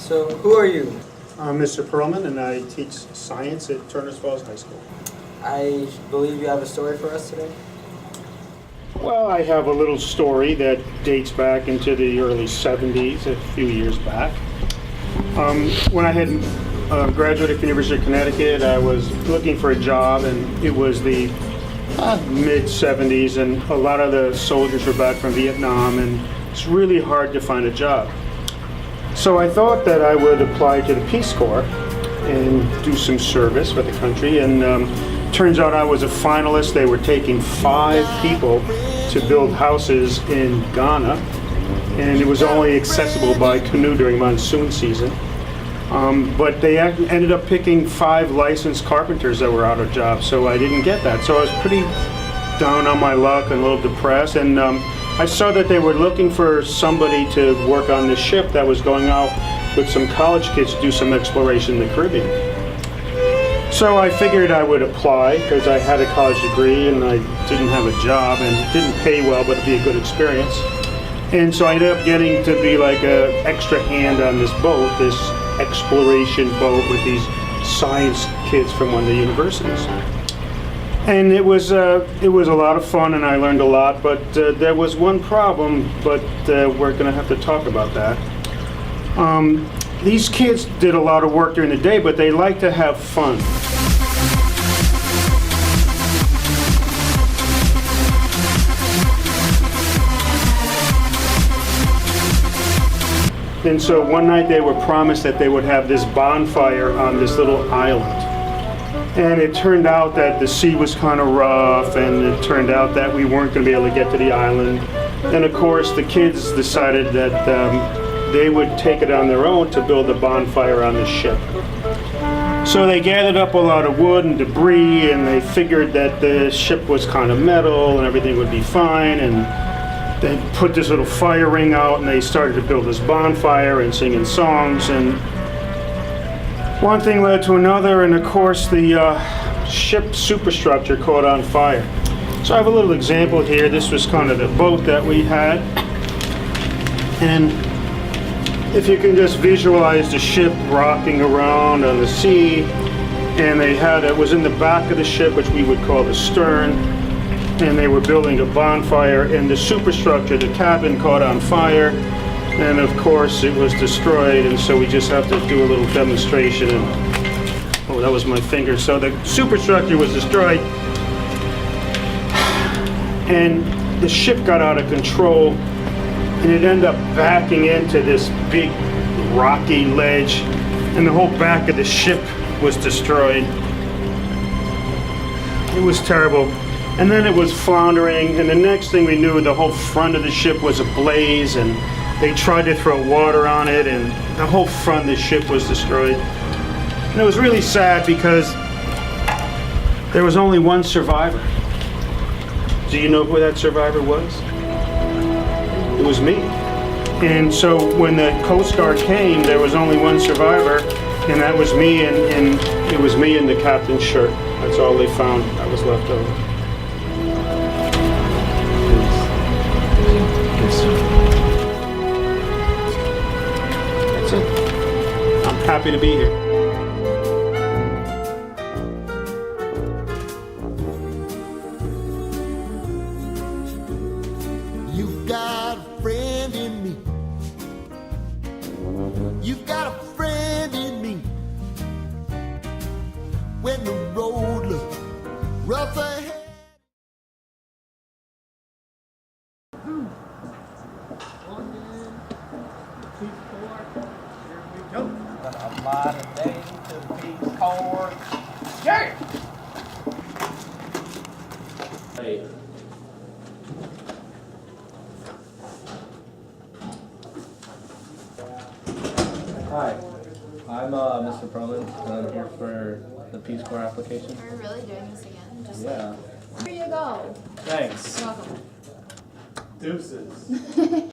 So, who are you? I'm Mr. Perlman, and I teach science at Turners Falls High School. I believe you have a story for us today? Well, I have a little story that dates back into the early 70s, a few years back. When I had graduated from the University of Connecticut, I was looking for a job, and it was the mid-70s, and a lot of the soldiers were back from Vietnam, and it's really hard to find a job. So I thought that I would apply to the Peace Corps and do some service for the country, and turns out I was a finalist. They were taking 5 people to build houses in Ghana, and it was only accessible by canoe during monsoon season. But they ended up picking 5 licensed carpenters that were out of jobs, so I didn't get that. So I was pretty down on my luck and a little depressed, and I saw that they were looking for somebody to work on this ship that was going out with some college kids to do some exploration in the Caribbean. So I figured I would apply because I had a college degree and I didn't have a job, and it didn't pay well, but it'd be a good experience. And so I ended up getting to be like an extra hand on this boat, this exploration boat with these science kids from one of the universities. And it was a lot of fun, and I learned a lot, but there was one problem, but we're going to have to talk about that. These kids did a lot of work during the day, but they like to have fun. And so one night they were promised that they would have this bonfire on this little island. And it turned out that the sea was kind of rough, and it turned out that we weren't going to be able to get to the island. And of course the kids decided that they would take it on their own to build a bonfire on the ship. So they gathered up a lot of wood and debris, and they figured that the ship was kind of metal and everything would be fine, and they put this little fire ring out, and they started to build this bonfire and singing songs, and one thing led to another, and of course the ship superstructure caught on fire. So I have a little example here. This was kind of the boat that we had, and if you can just visualize the ship rocking around on the sea, and it was in the back of the ship, which we would call the stern, and they were building a bonfire, and the superstructure, the cabin, caught on fire, and of course it was destroyed, and so we just have to do a little demonstration. And oh, that was my finger. So the superstructure was destroyed, and the ship got out of control, and it ended up backing into this big rocky ledge, and the whole back of the ship was destroyed. It was terrible. And then it was floundering, and the next thing we knew, the whole front of the ship was ablaze, and they tried to throw water on it, and the whole front of the ship was destroyed. And it was really sad because there was only one survivor. Do you know who that survivor was? It was me. And so when the Coast Guard came, there was only one survivor, and that was me, and it was me in the captain's shirt. That's all they found that was left over. That's it. I'm happy to be here. You've got a friend in me. You've got a friend in me. When the road looks rough ahead. A modern day to the Peace Corps. Yeah! Hey. Hi, I'm Mr. Perlman, and I'm here for the Peace Corps application. Are we really doing this again? Just Yeah. Here you go. Thanks. You're welcome. Deuces.